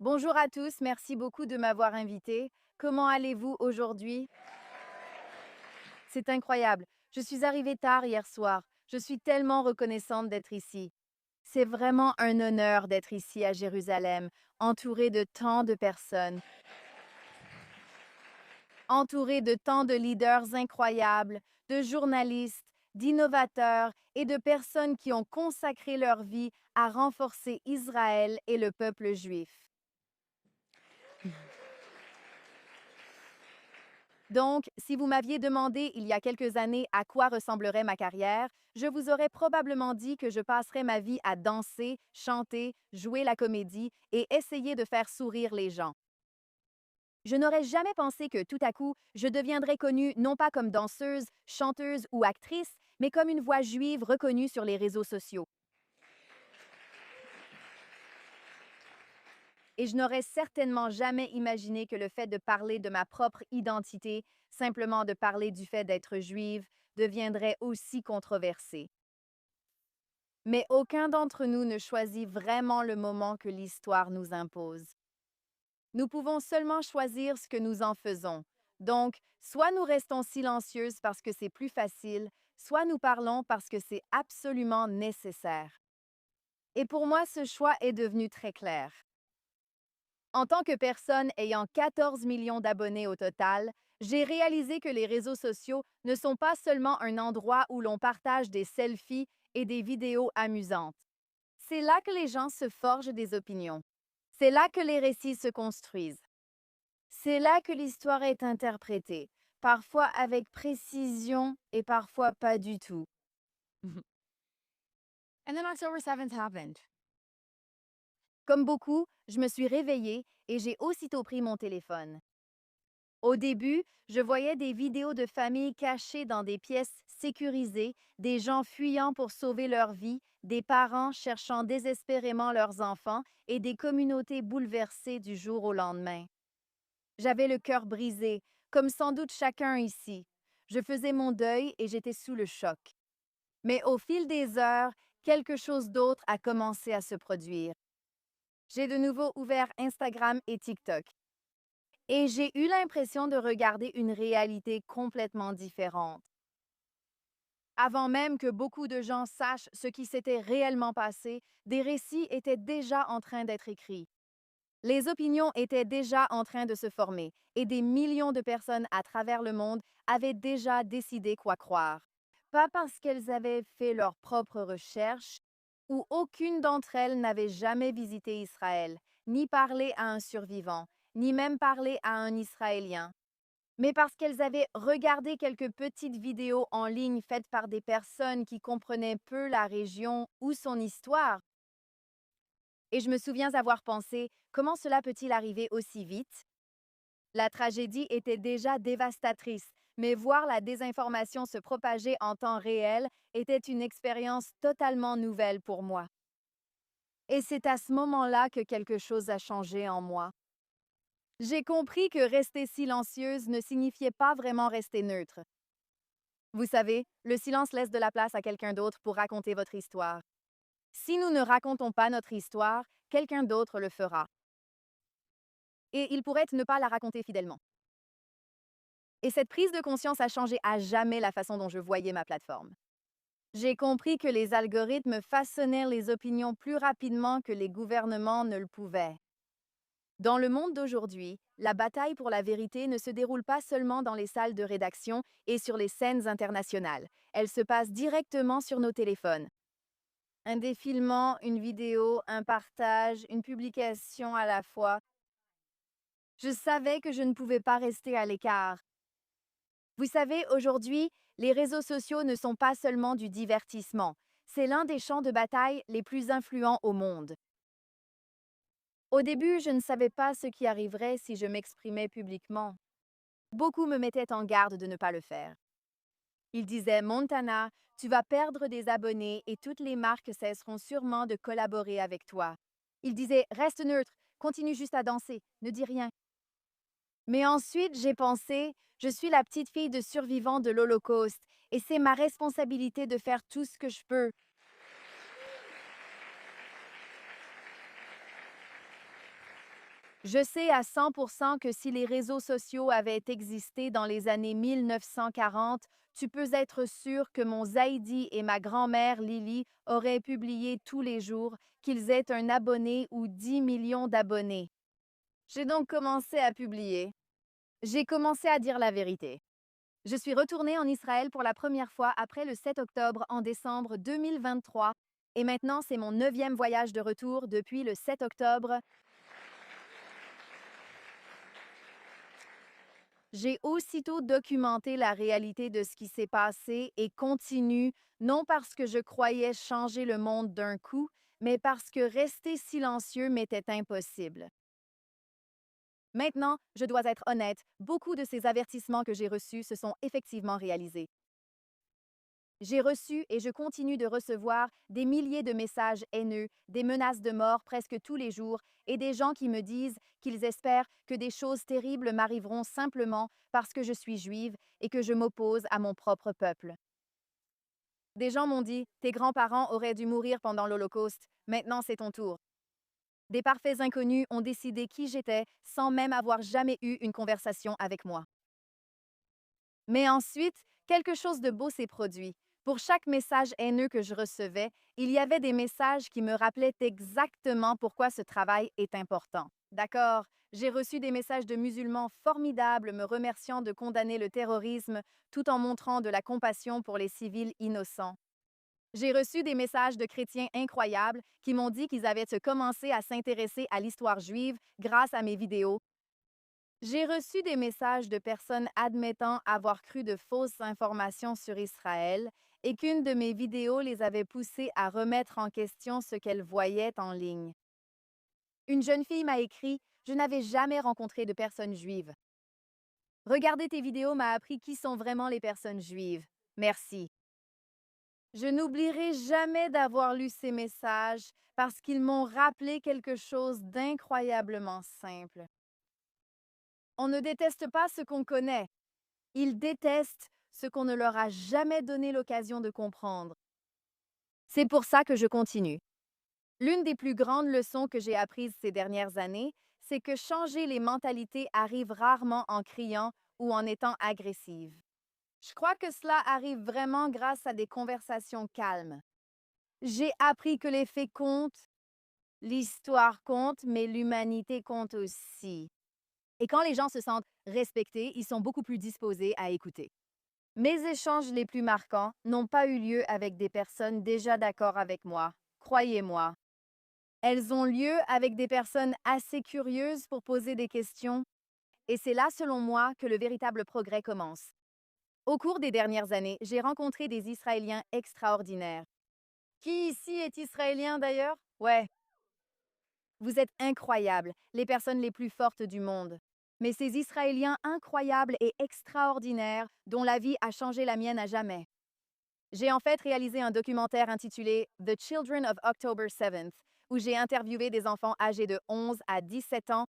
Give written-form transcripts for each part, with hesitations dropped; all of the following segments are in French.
Bonjour à tous, merci beaucoup de m'avoir invité. Comment allez-vous aujourd'hui? C'est incroyable. Je suis arrivée tard hier soir. Je suis tellement reconnaissante d'être ici. C'est vraiment un honneur d'être ici à Jérusalem, entourée de tant de personnes, entourée de tant de leaders incroyables, de journalistes, d'innovateurs et de personnes qui ont consacré leur vie à renforcer Israël et le peuple juif. Donc, si vous m'aviez demandé il y a quelques années à quoi ressemblerait ma carrière, je vous aurais probablement dit que je passerais ma vie à danser, chanter, jouer la comédie et essayer de faire sourire les gens. Je n'aurais jamais pensé que tout à coup, je deviendrais connue non pas comme danseuse, chanteuse ou actrice, mais comme une voix juive reconnue sur les réseaux sociaux. Et je n'aurais certainement jamais imaginé que le fait de parler de ma propre identité, simplement de parler du fait d'être juive, deviendrait aussi controversé. Mais aucun d'entre nous ne choisit vraiment le moment que l'histoire nous impose. Nous pouvons seulement choisir ce que nous en faisons. Donc, soit nous restons silencieuses parce que c'est plus facile, soit nous parlons parce que c'est absolument nécessaire. Et pour moi, ce choix est devenu très clair. En tant que personne ayant 14 millions d'abonnés au total, j'ai réalisé que les réseaux sociaux ne sont pas seulement un endroit où l'on partage des selfies et des vidéos amusantes. C'est là que les gens se forgent des opinions. C'est là que les récits se construisent. C'est là que l'histoire est interprétée, parfois avec précision et parfois pas du tout. And then October 7th happened. Comme beaucoup, je me suis réveillée et j'ai aussitôt pris mon téléphone. Au début, je voyais des vidéos de familles cachées dans des pièces sécurisées, des gens fuyant pour sauver leur vie, des parents cherchant désespérément leurs enfants et des communautés bouleversées du jour au lendemain. J'avais le cœur brisé, comme sans doute chacun ici. Je faisais mon deuil et j'étais sous le choc. Mais au fil des heures, quelque chose d'autre a commencé à se produire. J'ai de nouveau ouvert Instagram et TikTok. Et j'ai eu l'impression de regarder une réalité complètement différente. Avant même que beaucoup de gens sachent ce qui s'était réellement passé, des récits étaient déjà en train d'être écrits. Les opinions étaient déjà en train de se former et des millions de personnes à travers le monde avaient déjà décidé quoi croire. Pas parce qu'elles avaient fait leurs propres recherches ou aucune d'entre elles n'avait jamais visité Israël, ni parlé à un survivant, ni même parlé à un Israélien, mais parce qu'elles avaient regardé quelques petites vidéos en ligne faites par des personnes qui comprenaient peu la région ou son histoire. Et je me souviens avoir pensé, comment cela peut-il arriver aussi vite? La tragédie était déjà dévastatrice, mais voir la désinformation se propager en temps réel était une expérience totalement nouvelle pour moi. Et c'est à ce moment-là que quelque chose a changé en moi. J'ai compris que rester silencieuse ne signifiait pas vraiment rester neutre. Vous savez, le silence laisse de la place à quelqu'un d'autre pour raconter votre histoire. Si nous ne racontons pas notre histoire, quelqu'un d'autre le fera. Et il pourrait ne pas la raconter fidèlement. Et cette prise de conscience a changé à jamais la façon dont je voyais ma plateforme. J'ai compris que les algorithmes façonnaient les opinions plus rapidement que les gouvernements ne le pouvaient. Dans le monde d'aujourd'hui, la bataille pour la vérité ne se déroule pas seulement dans les salles de rédaction et sur les scènes internationales. Elle se passe directement sur nos téléphones. Un défilement, une vidéo, un partage, une publication à la fois. Je savais que je ne pouvais pas rester à l'écart. Vous savez, aujourd'hui, les réseaux sociaux ne sont pas seulement du divertissement. C'est l'un des champs de bataille les plus influents au monde. Au début, je ne savais pas ce qui arriverait si je m'exprimais publiquement. Beaucoup me mettaient en garde de ne pas le faire. Ils disaient, Montana, tu vas perdre des abonnés et toutes les marques cesseront sûrement de collaborer avec toi. Ils disaient, reste neutre, continue juste à danser, ne dis rien. Mais ensuite, j'ai pensé, je suis la petite fille de survivants de l'Holocauste et c'est ma responsabilité de faire tout ce que je peux. Je sais à 100% que si les réseaux sociaux avaient existé dans les années 1940, tu peux être sûr que mon Zaidi et ma grand-mère Lily auraient publié tous les jours qu'ils aient un abonné ou 10 millions d'abonnés. J'ai donc commencé à publier. J'ai commencé à dire la vérité. Je suis retournée en Israël pour la première fois après le 7 octobre en décembre 2023 et maintenant c'est mon 9e voyage de retour depuis le 7 octobre. J'ai aussitôt documenté la réalité de ce qui s'est passé et continue, non parce que je croyais changer le monde d'un coup, mais parce que rester silencieux m'était impossible. Maintenant, je dois être honnête, beaucoup de ces avertissements que j'ai reçus se sont effectivement réalisés. J'ai reçu et je continue de recevoir des milliers de messages haineux, des menaces de mort presque tous les jours et des gens qui me disent qu'ils espèrent que des choses terribles m'arriveront simplement parce que je suis juive et que je m'oppose à mon propre peuple. Des gens m'ont dit, tes grands-parents auraient dû mourir pendant l'Holocauste, maintenant c'est ton tour. Des parfaits inconnus ont décidé qui j'étais sans même avoir jamais eu une conversation avec moi. Mais ensuite, quelque chose de beau s'est produit. Pour chaque message haineux que je recevais, il y avait des messages qui me rappelaient exactement pourquoi ce travail est important. D'accord, j'ai reçu des messages de musulmans formidables me remerciant de condamner le terrorisme tout en montrant de la compassion pour les civils innocents. J'ai reçu des messages de chrétiens incroyables qui m'ont dit qu'ils avaient commencé à s'intéresser à l'histoire juive grâce à mes vidéos. J'ai reçu des messages de personnes admettant avoir cru de fausses informations sur Israël et qu'une de mes vidéos les avait poussées à remettre en question ce qu'elles voyaient en ligne. Une jeune fille m'a écrit: Je n'avais jamais rencontré de personnes juives. Regarder tes vidéos m'a appris qui sont vraiment les personnes juives. Merci. Je n'oublierai jamais d'avoir lu ces messages parce qu'ils m'ont rappelé quelque chose d'incroyablement simple. On ne déteste pas ce qu'on connaît. Ils détestent ce qu'on ne leur a jamais donné l'occasion de comprendre. C'est pour ça que je continue. L'une des plus grandes leçons que j'ai apprises ces dernières années, c'est que changer les mentalités arrive rarement en criant ou en étant agressive. Je crois que cela arrive vraiment grâce à des conversations calmes. J'ai appris que les faits comptent, l'histoire compte, mais l'humanité compte aussi. Et quand les gens se sentent respectés, ils sont beaucoup plus disposés à écouter. Mes échanges les plus marquants n'ont pas eu lieu avec des personnes déjà d'accord avec moi, croyez-moi. Elles ont lieu avec des personnes assez curieuses pour poser des questions, et c'est là, selon moi, que le véritable progrès commence. Au cours des dernières années, j'ai rencontré des Israéliens extraordinaires. Qui ici est israélien d'ailleurs? Ouais. Vous êtes incroyables, les personnes les plus fortes du monde. Mais ces Israéliens incroyables et extraordinaires dont la vie a changé la mienne à jamais. J'ai en fait réalisé un documentaire intitulé The Children of October 7th, où j'ai interviewé des enfants âgés de 11 à 17 ans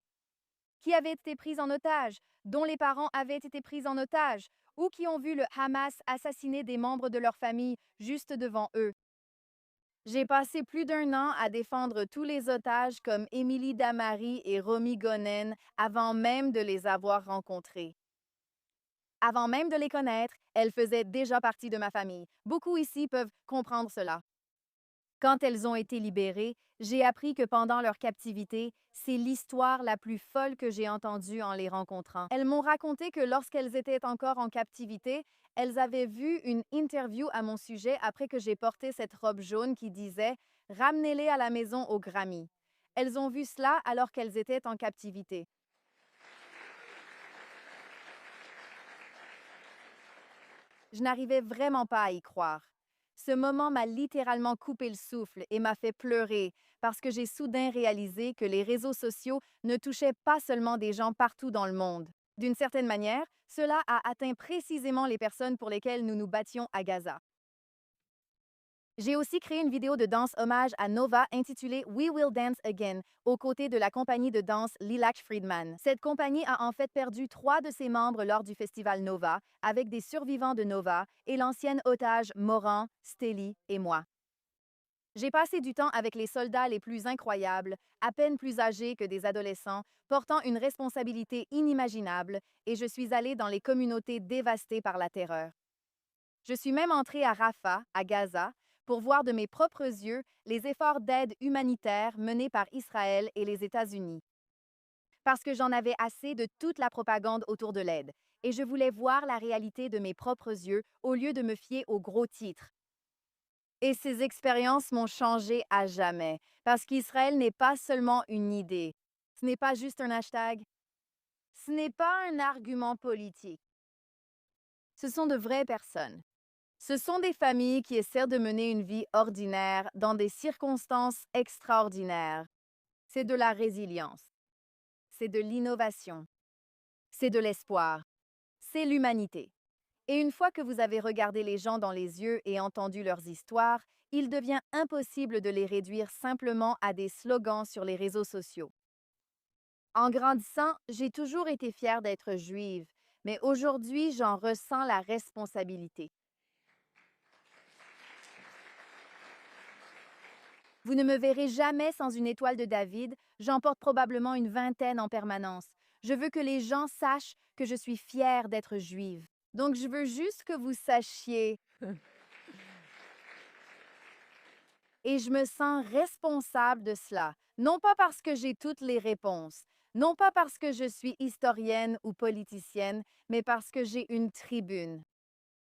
qui avaient été pris en otage, dont les parents avaient été pris en otage, ou qui ont vu le Hamas assassiner des membres de leur famille juste devant eux. J'ai passé plus d'1 an à défendre tous les otages comme Émilie Damari et Romy Gonen avant même de les avoir rencontrés. Avant même de les connaître, elles faisaient déjà partie de ma famille. Beaucoup ici peuvent comprendre cela. Quand elles ont été libérées, j'ai appris que pendant leur captivité, c'est l'histoire la plus folle que j'ai entendue en les rencontrant. Elles m'ont raconté que lorsqu'elles étaient encore en captivité, elles avaient vu une interview à mon sujet après que j'ai porté cette robe jaune qui disait Ramenez-les à la maison au Grammy. Elles ont vu cela alors qu'elles étaient en captivité. Je n'arrivais vraiment pas à y croire. Ce moment m'a littéralement coupé le souffle et m'a fait pleurer parce que j'ai soudain réalisé que les réseaux sociaux ne touchaient pas seulement des gens partout dans le monde. D'une certaine manière, cela a atteint précisément les personnes pour lesquelles nous nous battions à Gaza. J'ai aussi créé une vidéo de danse hommage à Nova intitulée We Will Dance Again, aux côtés de la compagnie de danse Lilac Friedman. Cette compagnie a en fait perdu 3 de ses membres lors du festival Nova, avec des survivants de Nova et l'ancienne otage Moran, Steli et moi. J'ai passé du temps avec les soldats les plus incroyables, à peine plus âgés que des adolescents, portant une responsabilité inimaginable, et je suis allée dans les communautés dévastées par la terreur. Je suis même entrée à Rafah, à Gaza, pour voir de mes propres yeux les efforts d'aide humanitaire menés par Israël et les États-Unis. Parce que j'en avais assez de toute la propagande autour de l'aide, et je voulais voir la réalité de mes propres yeux au lieu de me fier aux gros titres. Et ces expériences m'ont changé à jamais, parce qu'Israël n'est pas seulement une idée. Ce n'est pas juste un hashtag. Ce n'est pas un argument politique. Ce sont de vraies personnes. Ce sont des familles qui essaient de mener une vie ordinaire dans des circonstances extraordinaires. C'est de la résilience. C'est de l'innovation. C'est de l'espoir. C'est l'humanité. Et une fois que vous avez regardé les gens dans les yeux et entendu leurs histoires, il devient impossible de les réduire simplement à des slogans sur les réseaux sociaux. En grandissant, j'ai toujours été fière d'être juive, mais aujourd'hui, j'en ressens la responsabilité. Vous ne me verrez jamais sans une étoile de David, j'en porte probablement une vingtaine en permanence. Je veux que les gens sachent que je suis fière d'être juive. Donc je veux juste que vous sachiez. Et je me sens responsable de cela, non pas parce que j'ai toutes les réponses, non pas parce que je suis historienne ou politicienne, mais parce que j'ai une tribune.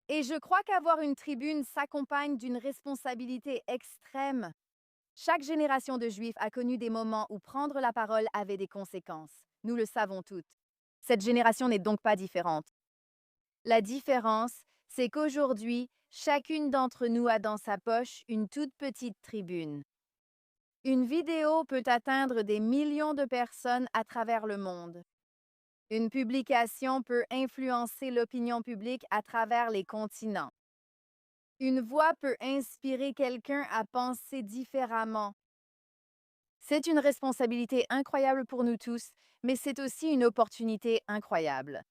Et je crois qu'avoir une tribune s'accompagne d'une responsabilité extrême. Chaque génération de Juifs a connu des moments où prendre la parole avait des conséquences. Nous le savons toutes. Cette génération n'est donc pas différente. La différence, c'est qu'aujourd'hui, chacune d'entre nous a dans sa poche une toute petite tribune. Une vidéo peut atteindre des millions de personnes à travers le monde. Une publication peut influencer l'opinion publique à travers les continents. Une voix peut inspirer quelqu'un à penser différemment. C'est une responsabilité incroyable pour nous tous, mais c'est aussi une opportunité incroyable.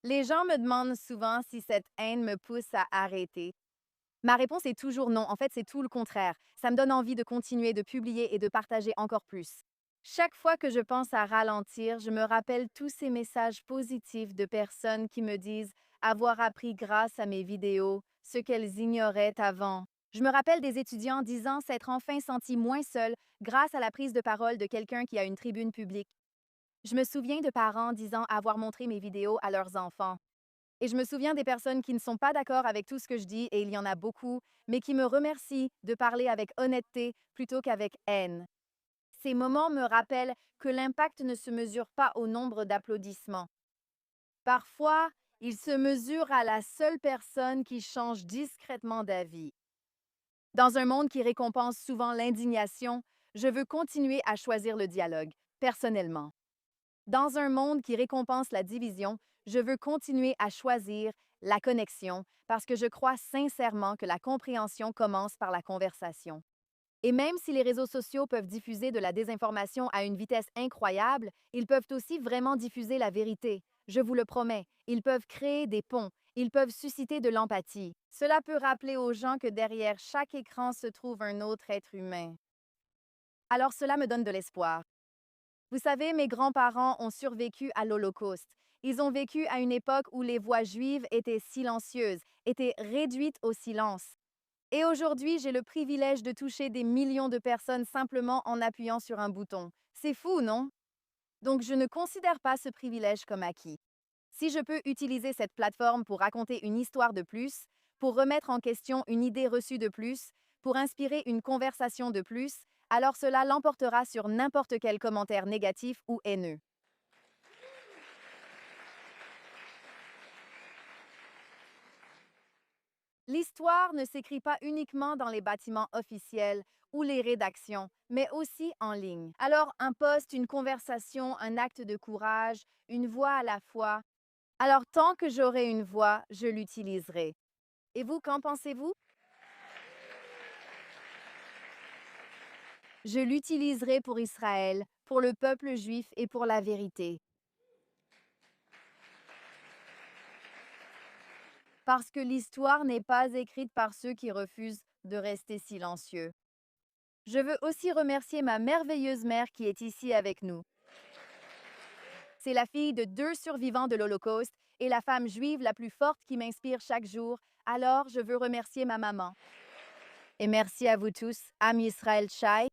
Les gens me demandent souvent si cette haine me pousse à arrêter. Ma réponse est toujours non. En fait, c'est tout le contraire. Ça me donne envie de continuer de publier et de partager encore plus. Chaque fois que je pense à ralentir, je me rappelle tous ces messages positifs de personnes qui me disent avoir appris grâce à mes vidéos ce qu'elles ignoraient avant. Je me rappelle des étudiants disant s'être enfin sentis moins seuls grâce à la prise de parole de quelqu'un qui a une tribune publique. Je me souviens de parents disant avoir montré mes vidéos à leurs enfants. Et je me souviens des personnes qui ne sont pas d'accord avec tout ce que je dis, et il y en a beaucoup, mais qui me remercient de parler avec honnêteté plutôt qu'avec haine. Ces moments me rappellent que l'impact ne se mesure pas au nombre d'applaudissements. Parfois, il se mesure à la seule personne qui change discrètement d'avis. Dans un monde qui récompense souvent l'indignation, je veux continuer à choisir le dialogue, personnellement. Dans un monde qui récompense la division, je veux continuer à choisir la connexion parce que je crois sincèrement que la compréhension commence par la conversation. Et même si les réseaux sociaux peuvent diffuser de la désinformation à une vitesse incroyable, ils peuvent aussi vraiment diffuser la vérité. Je vous le promets, ils peuvent créer des ponts, ils peuvent susciter de l'empathie. Cela peut rappeler aux gens que derrière chaque écran se trouve un autre être humain. Alors cela me donne de l'espoir. Vous savez, mes grands-parents ont survécu à l'Holocauste. Ils ont vécu à une époque où les voix juives étaient silencieuses, étaient réduites au silence. Et aujourd'hui, j'ai le privilège de toucher des millions de personnes simplement en appuyant sur un bouton. C'est fou, non? Donc, je ne considère pas ce privilège comme acquis. Si je peux utiliser cette plateforme pour raconter une histoire de plus, pour remettre en question une idée reçue de plus, pour inspirer une conversation de plus, alors cela l'emportera sur n'importe quel commentaire négatif ou haineux. L'histoire ne s'écrit pas uniquement dans les bâtiments officiels ou les rédactions, mais aussi en ligne. Alors, un post, une conversation, un acte de courage, une voix à la fois. Alors, tant que j'aurai une voix, je l'utiliserai. Et vous, qu'en pensez-vous? Je l'utiliserai pour Israël, pour le peuple juif et pour la vérité. Parce que l'histoire n'est pas écrite par ceux qui refusent de rester silencieux. Je veux aussi remercier ma merveilleuse mère qui est ici avec nous. C'est la fille de 2 survivants de l'Holocauste et la femme juive la plus forte qui m'inspire chaque jour, alors je veux remercier ma maman. Et merci à vous tous, Am Yisrael Shai.